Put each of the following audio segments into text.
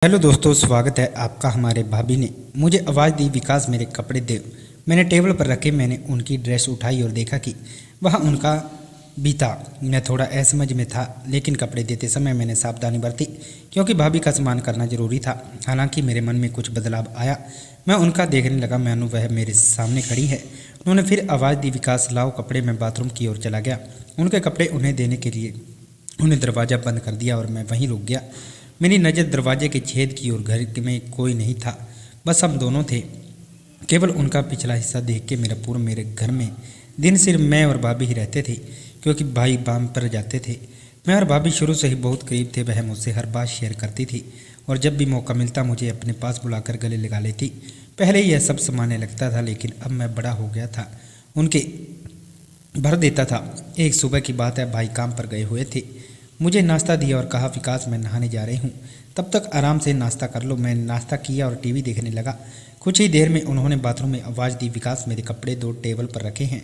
Hello दोस्तों, स्वागत है आपका। हमारे भाभी ने मुझे आवाज़ दी, विकास मेरे कपड़े दे। मैंने टेबल पर रखे, मैंने उनकी ड्रेस उठाई और देखा कि वह उनका भी था। मैं थोड़ा असमझ में था, लेकिन कपड़े देते समय मैंने सावधानी बरती क्योंकि भाभी का सम्मान करना जरूरी था। हालांकि मेरे मन में कुछ बदलाव आया। मैं उनका देखने लगा, मानो वह मेरे सामने खड़ी है। उन्होंने फिर आवाज़ दी, विकास लाओ कपड़े। मैं बाथरूम की ओर चला गया। उनके कपड़े उन्हें देने के लिए उन्हें दरवाज़ा बंद कर दिया और मैं वहीं रुक गया। मेरी नज़र दरवाजे के छेद की ओर। घर में कोई नहीं था, बस हम दोनों थे। केवल उनका पिछला हिस्सा देख के मेरे घर में दिन सिर्फ मैं और भाभी ही रहते थे, क्योंकि भाई बाम पर जाते थे। मैं और भाभी शुरू से ही बहुत करीब थे। वह मुझसे हर बात शेयर करती थी और जब भी मौका मिलता मुझे अपने पास बुलाकर गले लगा लेती। पहले यह सब सामान्य लगता था, लेकिन अब मैं बड़ा हो गया था, उनके भर देता था। एक सुबह की बात है, भाई काम पर गए हुए थे। मुझे नाश्ता दिया और कहा, विकास मैं नहाने जा रही हूँ, तब तक आराम से नाश्ता कर लो। मैं नाश्ता किया और टीवी देखने लगा। कुछ ही देर में उन्होंने बाथरूम में आवाज़ दी, विकास मेरे कपड़े दो, टेबल पर रखे हैं।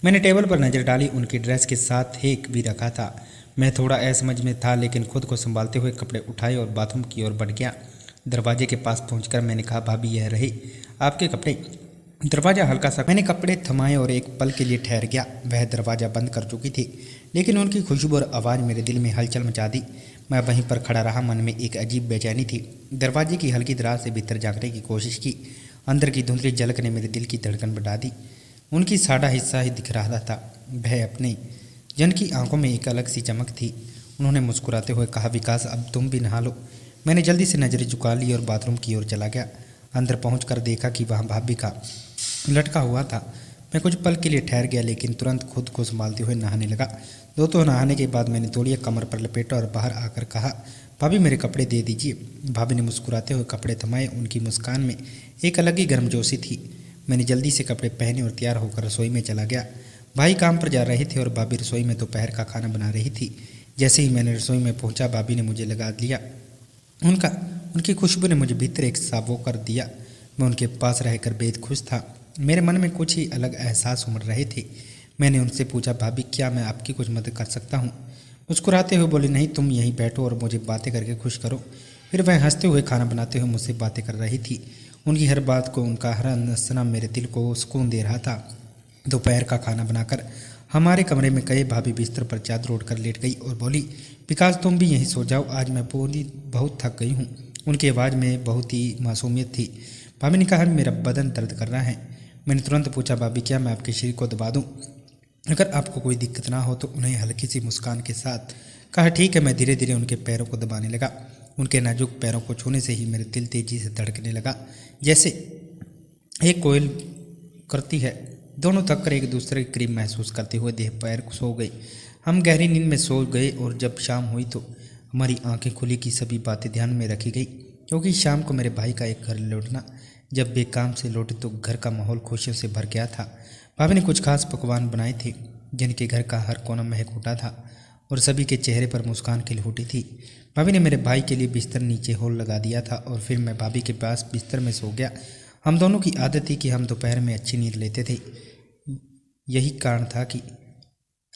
मैंने टेबल पर नज़र डाली, उनकी ड्रेस के साथ एक भी रखा था। मैं थोड़ा असमझ में था, लेकिन खुद को संभालते हुए कपड़े उठाए और बाथरूम की ओर बढ़ गया। दरवाजे के पास पहुंचकर मैंने कहा, भाभी यह रहे आपके कपड़े। दरवाज़ा हल्का सा मैंने कपड़े थमाए और एक पल के लिए ठहर गया। वह दरवाज़ा बंद कर चुकी थी, लेकिन उनकी खुशबू और आवाज़ मेरे दिल में हलचल मचा दी। मैं वहीं पर खड़ा रहा, मन में एक अजीब बेचैनी थी। दरवाजे की हल्की दरार से भीतर झांकने की कोशिश की। अंदर की धुंधली झलक ने मेरे दिल की धड़कन बढ़ा दी। उनकी सादा हिस्सा ही दिख रहा था। वह अपने जन की आंखों में एक अलग सी चमक थी। उन्होंने मुस्कुराते हुए कहा, विकास अब तुम भी नहा लो। मैंने जल्दी से नज़रें झुका ली और बाथरूम की ओर चला गया। अंदर पहुंचकर देखा कि वहाँ भाभी का लटका हुआ था। मैं कुछ पल के लिए ठहर गया, लेकिन तुरंत खुद को संभालते हुए नहाने लगा। दोस्तों, नहाने के बाद मैंने तौलिया कमर पर लपेटा और बाहर आकर कहा, भाभी मेरे कपड़े दे दीजिए। भाभी ने मुस्कुराते हुए कपड़े थमाए। उनकी मुस्कान में एक अलग ही गर्मजोशी थी। मैंने जल्दी से कपड़े पहने और तैयार होकर रसोई में चला गया। भाई काम पर जा रहे थे और भाभी रसोई में दोपहर का खाना बना रही थी। जैसे ही मैंने रसोई में पहुंचा, भाभी ने मुझे लगा लिया। उनकी खुशबू ने मुझे भीतर एक साबो कर दिया। मैं उनके पास रहकर बेहद खुश था। मेरे मन में कुछ ही अलग एहसास उमड़ रहे थे। मैंने उनसे पूछा, भाभी क्या मैं आपकी कुछ मदद कर सकता हूँ? मुस्कुराते हुए बोली, नहीं, तुम यहीं बैठो और मुझे बातें करके खुश करो। फिर वह हंसते हुए खाना बनाते हुए मुझसे बातें कर रही थी। उनकी हर बात को, उनका हर हंसना मेरे दिल को सुकून दे रहा था। दोपहर का खाना बनाकर हमारे कमरे में गए। भाभी बिस्तर पर चादर ओढ़कर लेट गई और बोली, विकास तुम भी यहीं सो जाओ, आज मैं बहुत थक गई हूँ। उनकी आवाज़ में बहुत ही मासूमियत थी। भाभी ने कहा, मेरा बदन दर्द कर रहा है। मैंने तुरंत पूछा, भाभी क्या मैं आपके शरीर को दबा दूं? अगर आपको कोई दिक्कत ना हो तो। उन्हें हल्की सी मुस्कान के साथ कहा, ठीक है। मैं धीरे धीरे उनके पैरों को दबाने लगा। उनके नाजुक पैरों को छूने से ही मेरे दिल तेजी से धड़कने लगा, जैसे एक कोयल करती है। दोनों थक कर एक दूसरे के करीब महसूस करते हुए देह पैर सो गए। हम गहरी नींद में सो गए और जब शाम हुई तो हमारी आंखें खुली की सभी बातें ध्यान में रखी गई, क्योंकि शाम को मेरे भाई का एक घर लौटना। जब वे काम से लौटे तो घर का माहौल खुशियों से भर गया था। भाभी ने कुछ खास पकवान बनाए थे, जिनके घर का हर कोना महक उठा था और सभी के चेहरे पर मुस्कान खिल उठी थी। भाभी ने मेरे भाई के लिए बिस्तर नीचे होल लगा दिया था और फिर मैं भाभी के पास बिस्तर में सो गया। हम दोनों की आदत थी कि हम दोपहर में अच्छी नींद लेते थे। यही कारण था कि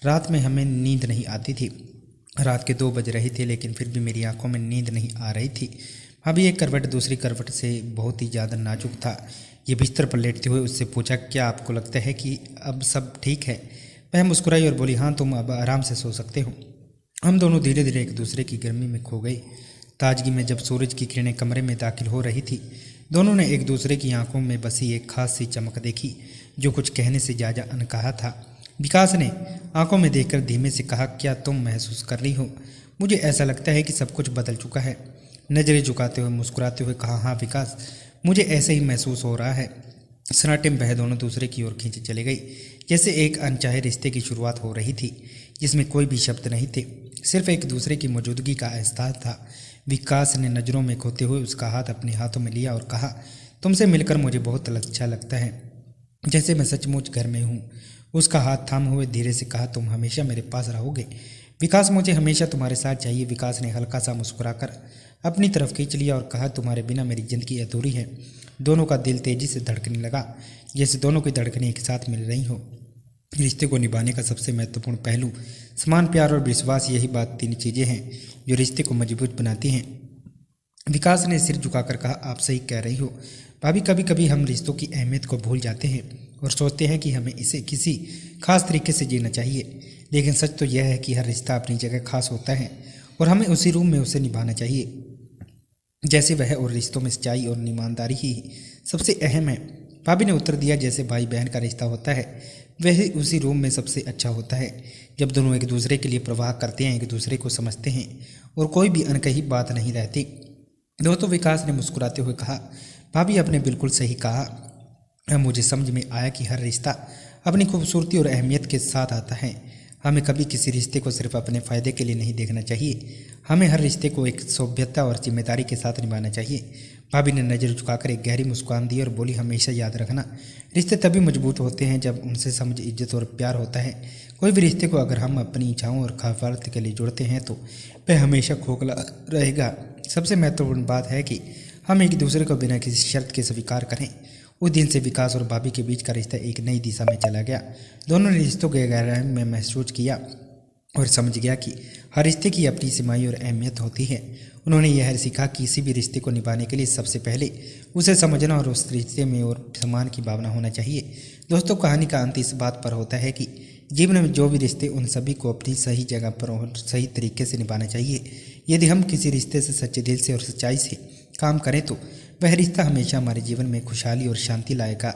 रात में हमें नींद नहीं आती थी। रात के 2 बज रहे थे, लेकिन फिर भी मेरी आंखों में नींद नहीं आ रही थी। अभी एक करवट दूसरी करवट से बहुत ही ज़्यादा नाजुक था। ये बिस्तर पर लेटते हुए उससे पूछा, क्या आपको लगता है कि अब सब ठीक है? वह मुस्कुराई और बोली, हाँ, तुम अब आराम से सो सकते हो। हम दोनों धीरे धीरे एक दूसरे की गर्मी में खो गए। ताजगी में जब सूरज की किरणें कमरे में दाखिल हो रही थी, दोनों ने एक दूसरे की आंखों में बसी एक खास सी चमक देखी, जो कुछ कहने से ज़्यादा अनकहा था। विकास ने आंखों में देखकर धीमे से कहा, क्या तुम महसूस कर रही हो? मुझे ऐसा लगता है कि सब कुछ बदल चुका है। नजरें झुकाते हुए मुस्कुराते हुए कहा, हाँ विकास, मुझे ऐसे ही महसूस हो रहा है। सन्नाटे में वह दोनों दूसरे की ओर खींचे चले गई, जैसे एक अनचाहे रिश्ते की शुरुआत हो रही थी, जिसमें कोई भी शब्द नहीं थे, सिर्फ एक दूसरे की मौजूदगी का एहसास था। विकास ने नज़रों में खोते हुए उसका हाथ अपने हाथों में लिया और कहा, तुमसे मिलकर मुझे बहुत अच्छा लगता है, जैसे मैं सचमुच घर में हूँ। उसका हाथ थाम हुए धीरे से कहा, तुम हमेशा मेरे पास रहोगे विकास, मुझे हमेशा तुम्हारे साथ चाहिए। विकास ने हल्का सा मुस्कुराकर अपनी तरफ खींच लिया और कहा, तुम्हारे बिना मेरी जिंदगी अधूरी है। दोनों का दिल तेजी से धड़कने लगा, जैसे दोनों की धड़कनें एक साथ मिल रही हो। रिश्ते को निभाने का सबसे महत्वपूर्ण पहलू समान प्यार और विश्वास। यही बात 3 चीज़ें हैं जो रिश्ते को मजबूत बनाती हैं। विकास ने सिर झुकाकर कहा, आप सही कह रही हो भाभी। कभी कभी हम रिश्तों की अहमियत को भूल जाते हैं और सोचते हैं कि हमें इसे किसी खास तरीके से जीना चाहिए, लेकिन सच तो यह है कि हर रिश्ता अपनी जगह खास होता है और हमें उसी रूप में उसे निभाना चाहिए जैसे वह, और रिश्तों में सच्चाई और ईमानदारी ही सबसे अहम है। भाभी ने उत्तर दिया, जैसे भाई बहन का रिश्ता होता है वह उसी रूप में सबसे अच्छा होता है जब दोनों एक दूसरे के लिए प्रवाह करते हैं, एक दूसरे को समझते हैं और कोई भी अनकही बात नहीं रहती। दोस्तों, विकास ने मुस्कुराते हुए कहा, भाभी आपने बिल्कुल सही कहा। अब मुझे समझ में आया कि हर रिश्ता अपनी खूबसूरती और अहमियत के साथ आता है। हमें कभी किसी रिश्ते को सिर्फ अपने फ़ायदे के लिए नहीं देखना चाहिए, हमें हर रिश्ते को एक सभ्यता और जिम्मेदारी के साथ निभाना चाहिए। भाभी ने नज़र झुकाकर एक गहरी मुस्कान दी और बोली, हमेशा याद रखना, रिश्ते तभी मजबूत होते हैं जब उनसे समझ, इज्जत और प्यार होता है। कोई भी रिश्ते को अगर हम अपनी इच्छाओं और ख़ातिरदारी के लिए जोड़ते हैं तो वह हमेशा खोखला रहेगा। सबसे महत्वपूर्ण बात है कि हम एक दूसरे को बिना किसी शर्त के स्वीकार करें। उस दिन से विकास और भाभी के बीच का रिश्ता एक नई दिशा में चला गया। दोनों ने रिश्तों के गहराई में महसूस किया और समझ गया कि हर रिश्ते की अपनी सीमाएं और अहमियत होती है। उन्होंने यह सीखा कि किसी भी रिश्ते को निभाने के लिए सबसे पहले उसे समझना और उस रिश्ते में और सम्मान की भावना होना चाहिए। दोस्तों, कहानी का अंत इस बात पर होता है कि जीवन में जो भी रिश्ते, उन सभी को अपनी सही जगह पर और सही तरीके से निभाना चाहिए। यदि हम किसी रिश्ते से सच्चे दिल से और सच्चाई से काम करें तो वह रिश्ता हमेशा हमारे जीवन में खुशहाली और शांति लाएगा।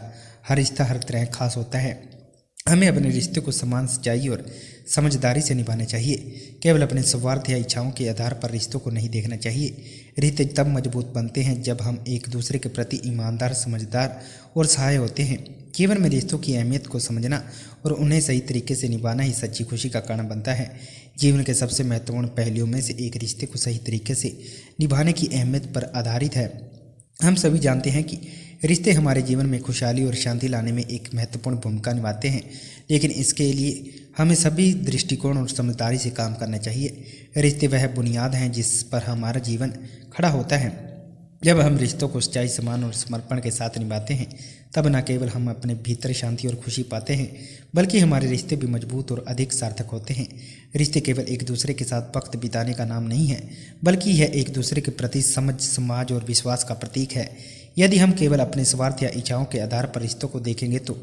हर रिश्ता हर तरह खास होता है। हमें अपने रिश्ते को समान, सच्चाई और समझदारी से निभाना चाहिए। केवल अपने स्वार्थ या इच्छाओं के आधार पर रिश्तों को नहीं देखना चाहिए। रिश्ते तब मजबूत बनते हैं जब हम एक दूसरे के प्रति ईमानदार, समझदार और सहाय होते हैं। जीवन में रिश्तों की अहमियत को समझना और उन्हें सही तरीके से निभाना ही सच्ची खुशी का कारण बनता है। जीवन के सबसे महत्वपूर्ण पहलुओं में से एक रिश्ते को सही तरीके से निभाने की अहमियत पर आधारित है। हम सभी जानते हैं कि रिश्ते हमारे जीवन में खुशहाली और शांति लाने में एक महत्वपूर्ण भूमिका निभाते हैं, लेकिन इसके लिए हमें सभी दृष्टिकोण और समझदारी से काम करना चाहिए। रिश्ते वह बुनियाद हैं जिस पर हमारा जीवन खड़ा होता है। जब हम रिश्तों को सच्चाई, सम्मान और समर्पण के साथ निभाते हैं, तब न केवल हम अपने भीतर शांति और खुशी पाते हैं, बल्कि हमारे रिश्ते भी मजबूत और अधिक सार्थक होते हैं। रिश्ते केवल एक दूसरे के साथ वक्त बिताने का नाम नहीं है, बल्कि यह एक दूसरे के प्रति समझ, समाज और विश्वास का प्रतीक है। यदि हम केवल अपने स्वार्थ या इच्छाओं के आधार पर रिश्तों को देखेंगे तो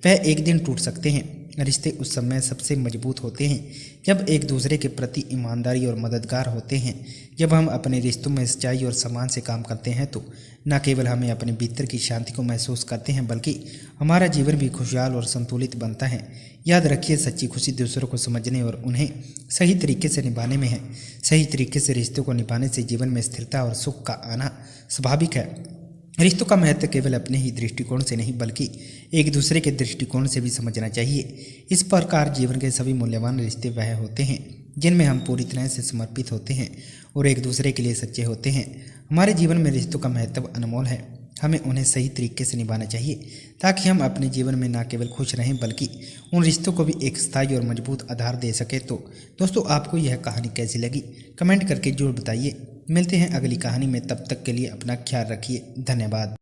वह एक दिन टूट सकते हैं। रिश्ते उस समय सबसे मजबूत होते हैं जब एक दूसरे के प्रति ईमानदारी और मददगार होते हैं। जब हम अपने रिश्तों में सच्चाई और सम्मान से काम करते हैं तो न केवल हमें अपने भीतर की शांति को महसूस करते हैं, बल्कि हमारा जीवन भी खुशहाल और संतुलित बनता है। याद रखिए, सच्ची खुशी दूसरों को समझने और उन्हें सही तरीके से निभाने में है। सही तरीके से रिश्तों को निभाने से जीवन में स्थिरता और सुख का आना स्वाभाविक है। रिश्तों का महत्व केवल अपने ही दृष्टिकोण से नहीं, बल्कि एक दूसरे के दृष्टिकोण से भी समझना चाहिए। इस प्रकार जीवन के सभी मूल्यवान रिश्ते वह होते हैं जिनमें हम पूरी तरह से समर्पित होते हैं और एक दूसरे के लिए सच्चे होते हैं। हमारे जीवन में रिश्तों का महत्व अनमोल है। हमें उन्हें सही तरीके से निभाना चाहिए ताकि हम अपने जीवन में न केवल खुश रहें, बल्कि उन रिश्तों को भी एक स्थायी और मजबूत आधार दे सके। तो दोस्तों, आपको यह कहानी कैसी लगी कमेंट करके जरूर बताइए। मिलते हैं अगली कहानी में, तब तक के लिए अपना ख्याल रखिए। धन्यवाद।